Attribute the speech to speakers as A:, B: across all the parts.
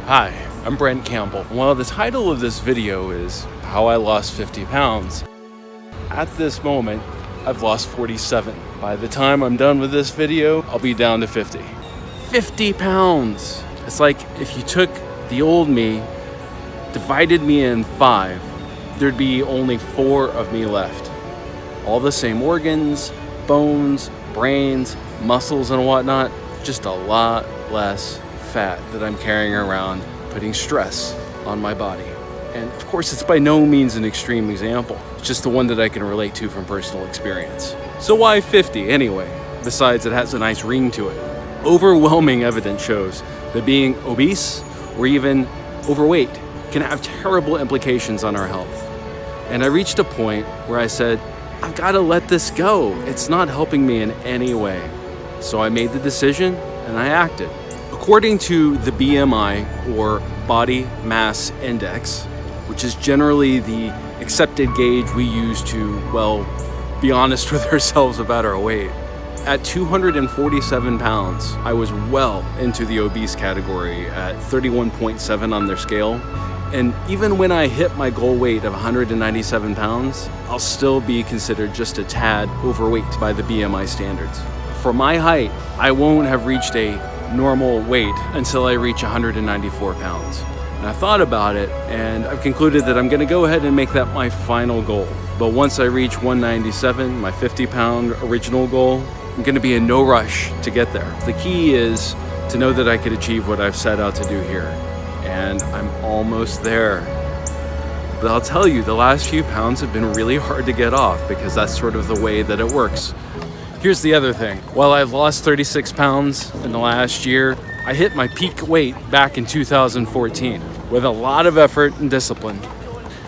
A: Hi, I'm Brent Campbell. While the title of this video is How I Lost 50 Pounds, at this moment, I've lost 47. By the time I'm done with this video, I'll be down to 50. 50 pounds! It's like if you took the old me, divided me in 5, there'd be only 4 of me left. All the same organs, bones, brains, muscles and whatnot, just a lot less fat that I'm carrying around, putting stress on my body. And of course, it's by no means an extreme example. It's just the one that I can relate to from personal experience. So why 50 anyway? Besides, it has a nice ring to it. Overwhelming evidence shows that being obese or even overweight can have terrible implications on our health. And I reached a point where I said, I've got to let this go. It's not helping me in any way. So I made the decision and I acted. According to the BMI, or Body Mass Index, which is generally the accepted gauge we use to, well, be honest with ourselves about our weight, at 247 pounds, I was well into the obese category at 31.7 on their scale. And even when I hit my goal weight of 197 pounds, I'll still be considered just a tad overweight by the BMI standards. For my height, I won't have reached a normal weight until I reach 194 pounds. And I thought about it, and I've concluded that I'm going to go ahead and make that my final goal. But once I reach 197, my 50-pound original goal, I'm going to be in no rush to get there. The key is to know that I could achieve what I've set out to do here. And I'm almost there. But I'll tell you, the last few pounds have been really hard to get off because that's sort of the way that it works. Here's the other thing. While I've lost 36 pounds in the last year, I hit my peak weight back in 2014. With a lot of effort and discipline,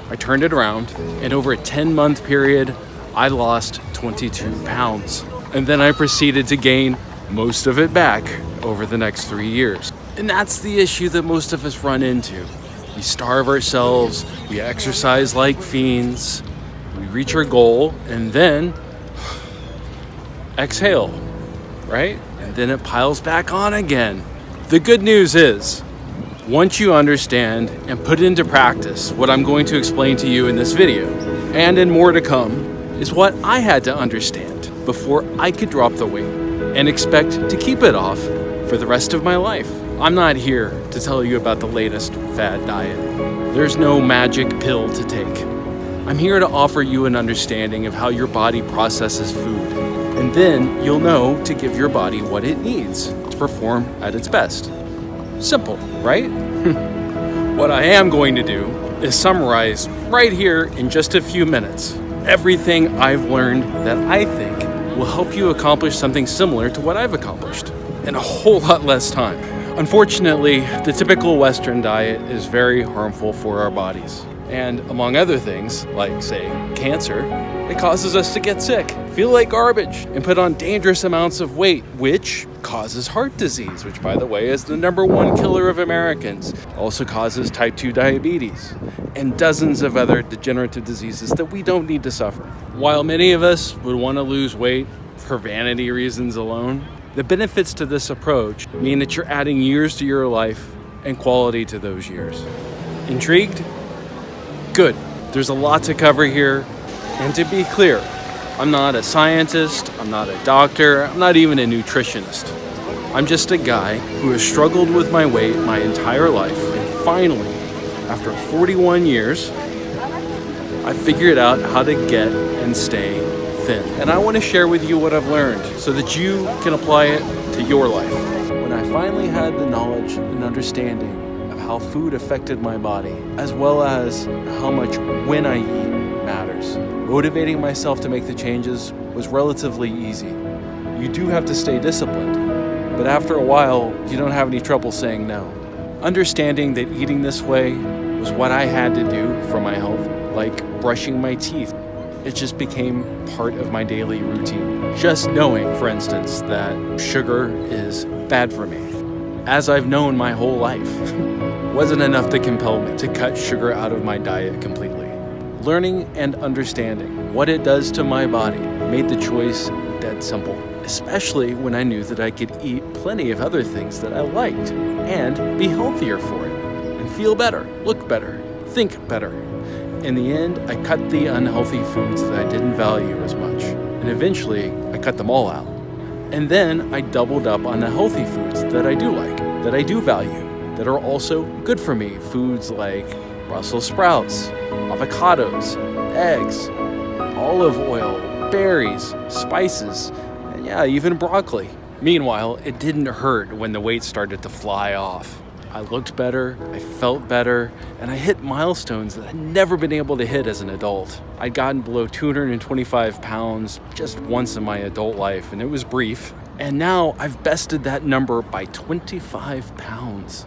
A: I turned it around, and over a 10-month period, I lost 22 pounds. And then I proceeded to gain most of it back over the next 3 years. And that's the issue that most of us run into. We starve ourselves, we exercise like fiends, we reach our goal, and then exhale, right? And then it piles back on again. The good news is, once you understand and put into practice what I'm going to explain to you in this video, and in more to come, is what I had to understand before I could drop the weight and expect to keep it off for the rest of my life. I'm not here to tell you about the latest fad diet. There's no magic pill to take. I'm here to offer you an understanding of how your body processes food. And then you'll know to give your body what it needs to perform at its best. Simple, right? What I am going to do is summarize right here in just a few minutes everything I've learned that I think will help you accomplish something similar to what I've accomplished in a whole lot less time. Unfortunately, the typical Western diet is very harmful for our bodies. And among other things, like, say, cancer, it causes us to get sick, feel like garbage, and put on dangerous amounts of weight, which causes heart disease, which, by the way, is the #1 killer of Americans. Also causes type 2 diabetes, and dozens of other degenerative diseases that we don't need to suffer. While many of us would want to lose weight for vanity reasons alone, the benefits to this approach mean that you're adding years to your life and quality to those years. Intrigued? Good. There's a lot to cover here. And to be clear, I'm not a scientist, I'm not a doctor, I'm not even a nutritionist. I'm just a guy who has struggled with my weight my entire life. And finally, after 41 years, I figured out how to get and stay thin. And I want to share with you what I've learned so that you can apply it to your life. When I finally had the knowledge and understanding of how food affected my body, as well as how much when I eat matters, motivating myself to make the changes was relatively easy. You do have to stay disciplined, but after a while, you don't have any trouble saying no. Understanding that eating this way was what I had to do for my health, like brushing my teeth. It just became part of my daily routine. Just knowing, for instance, that sugar is bad for me, as I've known my whole life, wasn't enough to compel me to cut sugar out of my diet completely. Learning and understanding what it does to my body made the choice dead simple, especially when I knew that I could eat plenty of other things that I liked and be healthier for it. feel better, look better, think better. In the end, I cut the unhealthy foods that I didn't value as much, and eventually I cut them all out. And then I doubled up on the healthy foods that I do like, that I do value, that are also good for me. Foods like Brussels sprouts, avocados, eggs, olive oil, berries, spices, and yeah, even broccoli. Meanwhile, it didn't hurt when the weight started to fly off. I looked better, I felt better, and I hit milestones that I'd never been able to hit as an adult. I'd gotten below 225 pounds just once in my adult life, and it was brief. And now I've bested that number by 25 pounds.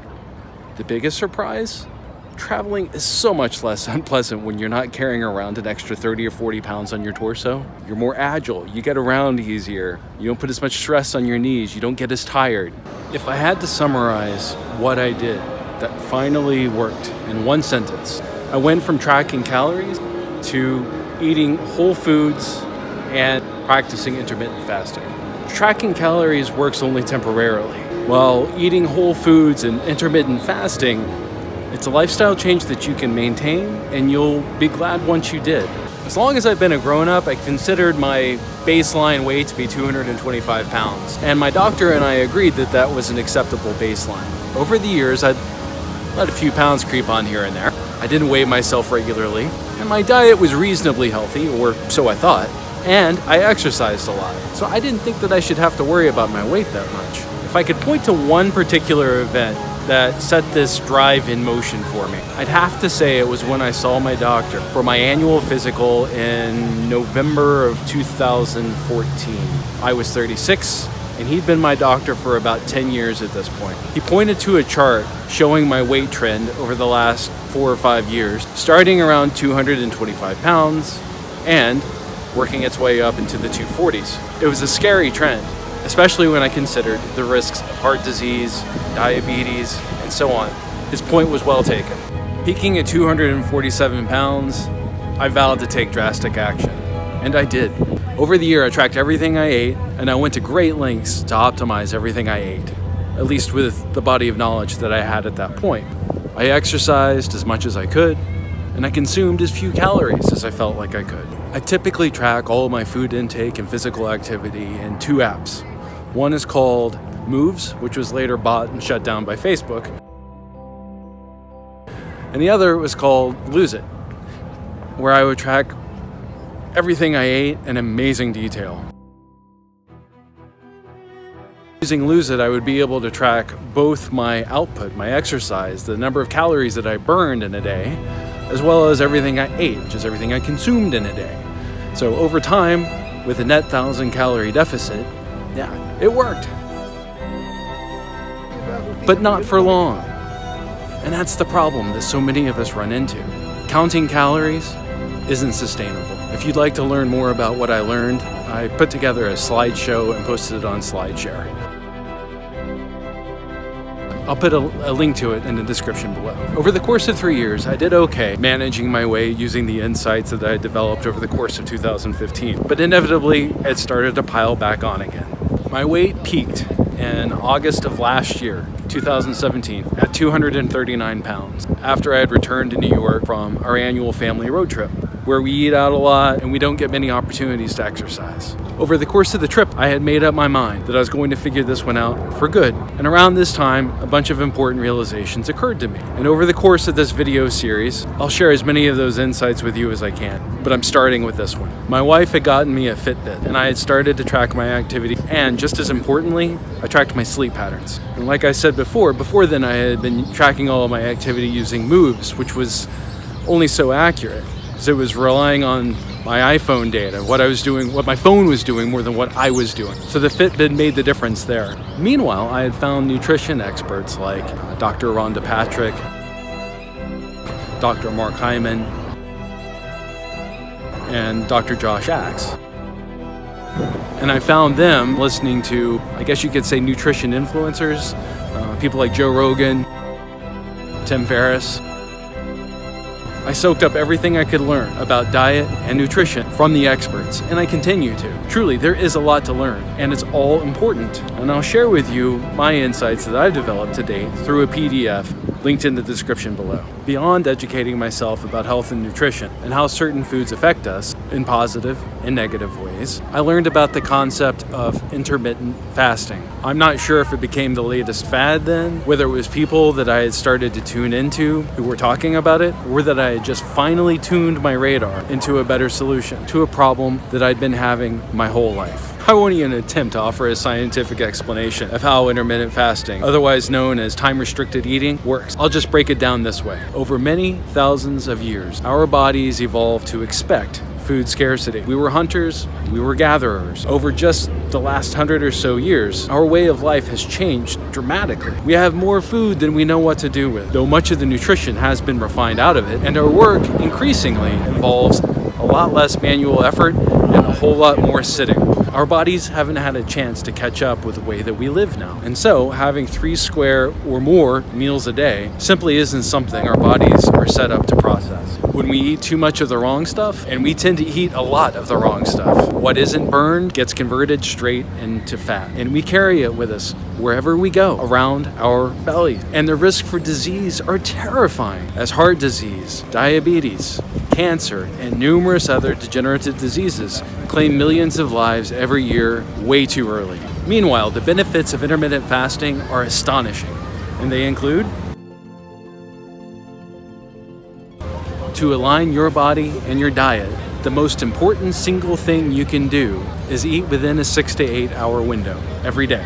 A: The biggest surprise? Traveling is so much less unpleasant when you're not carrying around an extra 30 or 40 pounds on your torso. You're more agile, you get around easier, you don't put as much stress on your knees, you don't get as tired. If I had to summarize what I did that finally worked in one sentence, I went from tracking calories to eating whole foods and practicing intermittent fasting. Tracking calories works only temporarily, while eating whole foods and intermittent fasting, it's a lifestyle change that you can maintain, and you'll be glad once you did. As long as I've been a grown-up, I considered my baseline weight to be 225 pounds. And my doctor and I agreed that that was an acceptable baseline. Over the years, I'd let a few pounds creep on here and there. I didn't weigh myself regularly, and my diet was reasonably healthy, or so I thought, and I exercised a lot. So I didn't think that I should have to worry about my weight that much. If I could point to one particular event that set this drive in motion for me, I'd have to say it was when I saw my doctor for my annual physical in November of 2014. I was 36, and he'd been my doctor for about 10 years at this point. He pointed to a chart showing my weight trend over the last 4 or 5 years, starting around 225 pounds and working its way up into the 240s. It was a scary trend, especially when I considered the risks of heart disease, diabetes, and so on. His point was well taken. Peaking at 247 pounds, I vowed to take drastic action, and I did. Over the year, I tracked everything I ate, and I went to great lengths to optimize everything I ate, at least with the body of knowledge that I had at that point. I exercised as much as I could, and I consumed as few calories as I felt like I could. I typically track all of my food intake and physical activity in 2 apps. One is called Moves, which was later bought and shut down by Facebook. And the other was called Lose It, where I would track everything I ate in amazing detail. Using Lose It, I would be able to track both my output, my exercise, the number of calories that I burned in a day, as well as everything I ate, which is everything I consumed in a day. So over time, with a net 1,000-calorie deficit, yeah, it worked. But not for long. And that's the problem that so many of us run into. Counting calories isn't sustainable. If you'd like to learn more about what I learned, I put together a slideshow and posted it on SlideShare. I'll put a link to it in the description below. Over the course of 3 years, I did okay managing my weight using the insights that I developed over the course of 2015. But inevitably, it started to pile back on again. My weight peaked in August of last year, 2017, at 239 pounds after I had returned to New York from our annual family road trip, where we eat out a lot and we don't get many opportunities to exercise. Over the course of the trip, I had made up my mind that I was going to figure this one out for good. And around this time, a bunch of important realizations occurred to me. And over the course of this video series, I'll share as many of those insights with you as I can. But I'm starting with this one. My wife had gotten me a Fitbit, and I had started to track my activity. And just as importantly, I tracked my sleep patterns. And like I said before then I had been tracking all of my activity using Moves, which was only so accurate. So it was relying on my iPhone data, what I was doing, what my phone was doing more than what I was doing. So the Fitbit made the difference there. Meanwhile, I had found nutrition experts like Dr. Rhonda Patrick, Dr. Mark Hyman, and Dr. Josh Axe. And I found them listening to, I guess you could say, nutrition influencers, people like Joe Rogan, Tim Ferriss. I soaked up everything I could learn about diet and nutrition from the experts, and I continue to. Truly, there is a lot to learn, and it's all important. And I'll share with you my insights that I've developed to date through a PDF linked in the description below. Beyond educating myself about health and nutrition and how certain foods affect us in positive and negative ways, I learned about the concept of intermittent fasting. I'm not sure if it became the latest fad then, whether it was people that I had started to tune into who were talking about it, or that I had just finally tuned my radar into a better solution to a problem that I'd been having my whole life. I won't even attempt to offer a scientific explanation of how intermittent fasting, otherwise known as time-restricted eating, works. I'll just break it down this way. Over many thousands of years, our bodies evolved to expect food scarcity. We were hunters, we were gatherers. Over just the last 100 or so years, our way of life has changed dramatically. We have more food than we know what to do with, though much of the nutrition has been refined out of it, and our work increasingly involves a lot less manual effort and a whole lot more sitting. Our bodies haven't had a chance to catch up with the way that we live now. And so having 3 square or more meals a day simply isn't something our bodies are set up to process. When we eat too much of the wrong stuff, and we tend to eat a lot of the wrong stuff, what isn't burned gets converted straight into fat. And we carry it with us wherever we go, around our belly. And the risk for disease are terrifying, as heart disease, diabetes, cancer, and numerous other degenerative diseases claim millions of lives every year way too early. Meanwhile, the benefits of intermittent fasting are astonishing, and they include to align your body and your diet. The most important single thing you can do is eat within a 6 to 8 hour window every day.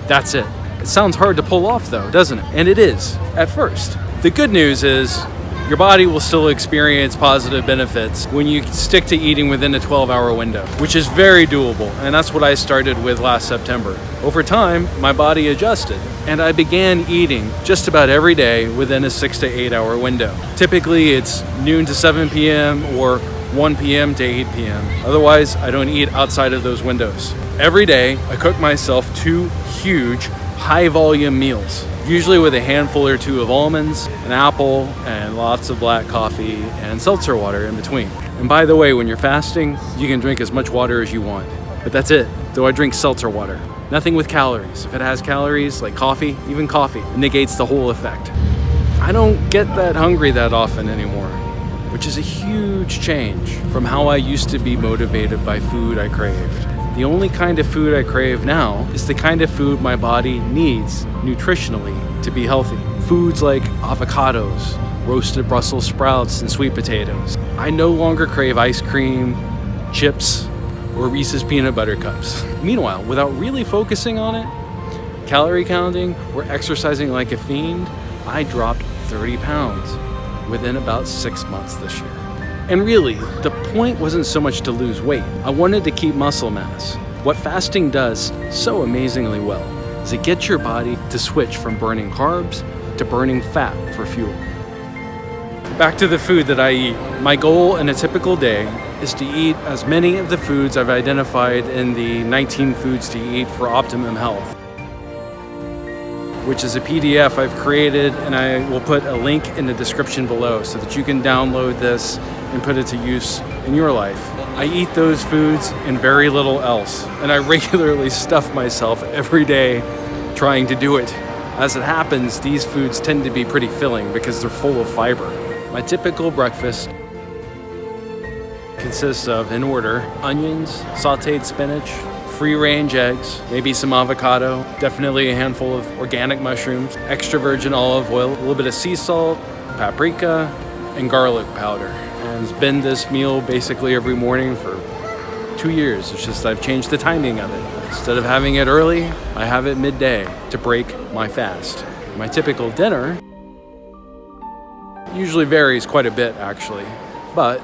A: That's it. It sounds hard to pull off though, doesn't it? And it is, at first. The good news is your body will still experience positive benefits when you stick to eating within a 12-hour window, which is very doable, and that's what I started with last September. Over time, my body adjusted, and I began eating just about every day within a 6 to 8 hour window. Typically, it's noon to 7 p.m. or 1 p.m. to 8 p.m. Otherwise, I don't eat outside of those windows. Every day, I cook myself 2 huge, high-volume meals, usually with a handful or 2 of almonds, an apple, and lots of black coffee and seltzer water in between. And by the way, when you're fasting, you can drink as much water as you want. But that's it, though I drink seltzer water. Nothing with calories. If it has calories, like coffee, even coffee, it negates the whole effect. I don't get that hungry that often anymore, which is a huge change from how I used to be motivated by food I craved. The only kind of food I crave now is the kind of food my body needs nutritionally to be healthy. Foods like avocados, roasted Brussels sprouts, and sweet potatoes. I no longer crave ice cream, chips, or Reese's peanut butter cups. Meanwhile, without really focusing on it, calorie counting, or exercising like a fiend, I dropped 30 pounds within about 6 months this year. And really, the point wasn't so much to lose weight. I wanted to keep muscle mass. What fasting does so amazingly well is it gets your body to switch from burning carbs to burning fat for fuel. Back to the food that I eat. My goal in a typical day is to eat as many of the foods I've identified in the 19 foods to eat for optimum health, which is a PDF I've created, and I will put a link in the description below so that you can download this and put it to use in your life. I eat those foods and very little else, and I regularly stuff myself every day trying to do it. As it happens, these foods tend to be pretty filling because they're full of fiber. My typical breakfast consists of, in order, onions, sauteed spinach, free-range eggs, maybe some avocado, definitely a handful of organic mushrooms, extra virgin olive oil, a little bit of sea salt, paprika, and garlic powder. And it's been this meal basically every morning for 2 years. It's just I've changed the timing of it. Instead of having it early, I have it midday to break my fast. My typical dinner usually varies quite a bit actually, but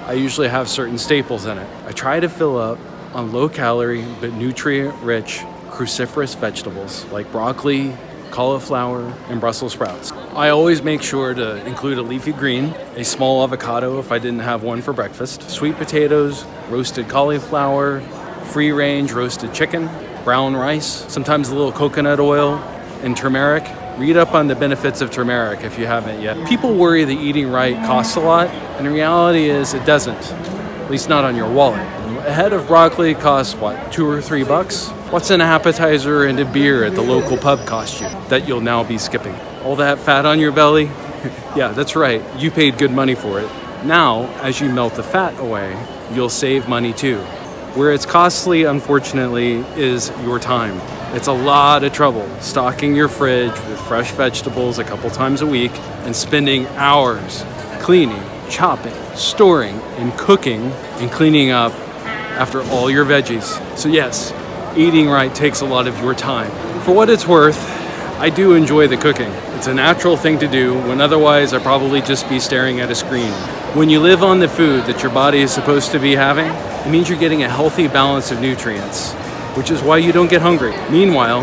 A: I usually have certain staples in it. I try to fill up on low-calorie but nutrient-rich cruciferous vegetables like broccoli, cauliflower, and Brussels sprouts. I always make sure to include a leafy green, a small avocado if I didn't have one for breakfast, sweet potatoes, roasted cauliflower, free-range roasted chicken, brown rice, sometimes a little coconut oil, and turmeric. Read up on the benefits of turmeric if you haven't yet. People worry that eating right costs a lot, and the reality is it doesn't, at least not on your wallet. A head of broccoli costs, what, $2 or $3? What's an appetizer and a beer at the local pub cost you that you'll now be skipping? All that fat on your belly? Yeah, that's right. You paid good money for it. Now, as you melt the fat away, you'll save money too. Where it's costly, unfortunately, is your time. It's a lot of trouble stocking your fridge with fresh vegetables a couple times a week and spending hours cleaning, chopping, storing, and cooking and cleaning up after all your veggies. So yes, eating right takes a lot of your time. For what it's worth, I do enjoy the cooking. It's a natural thing to do when otherwise I'd probably just be staring at a screen. When you live on the food that your body is supposed to be having, it means you're getting a healthy balance of nutrients, which is why you don't get hungry. Meanwhile,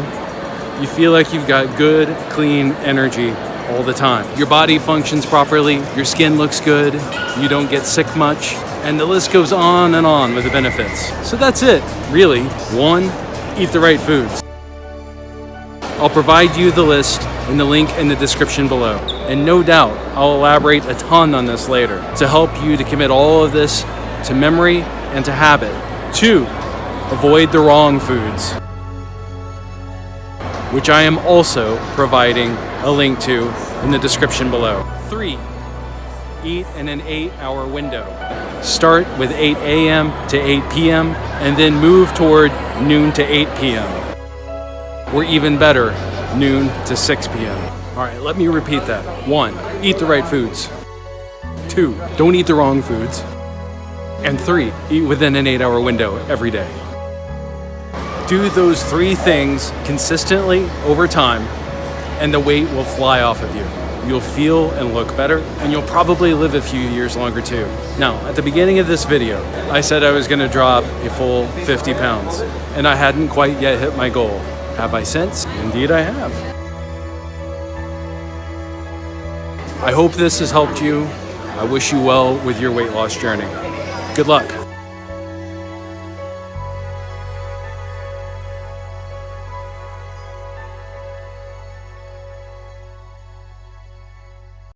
A: you feel like you've got good, clean energy all the time. Your body functions properly, your skin looks good, you don't get sick much, and the list goes on and on with the benefits. So that's it, really. 1, eat the right foods. I'll provide you the list in the link in the description below. And no doubt, I'll elaborate a ton on this later to help you to commit all of this to memory and to habit. 2, avoid the wrong foods, which I am also providing a link to in the description below. 3, eat in an 8-hour window. Start with 8 a.m. to 8 p.m. and then move toward noon to 8 p.m. Or even better, noon to 6 p.m. All right, let me repeat that. 1, eat the right foods. 2, don't eat the wrong foods. And 3, eat within an 8-hour window every day. Do those 3 things consistently over time, and the weight will fly off of you. You'll feel and look better, and you'll probably live a few years longer too. Now, at the beginning of this video, I said I was gonna drop a full 50 pounds, and I hadn't quite yet hit my goal. Have I since? Indeed I have. I hope this has helped you. I wish you well with your weight loss journey. Good luck.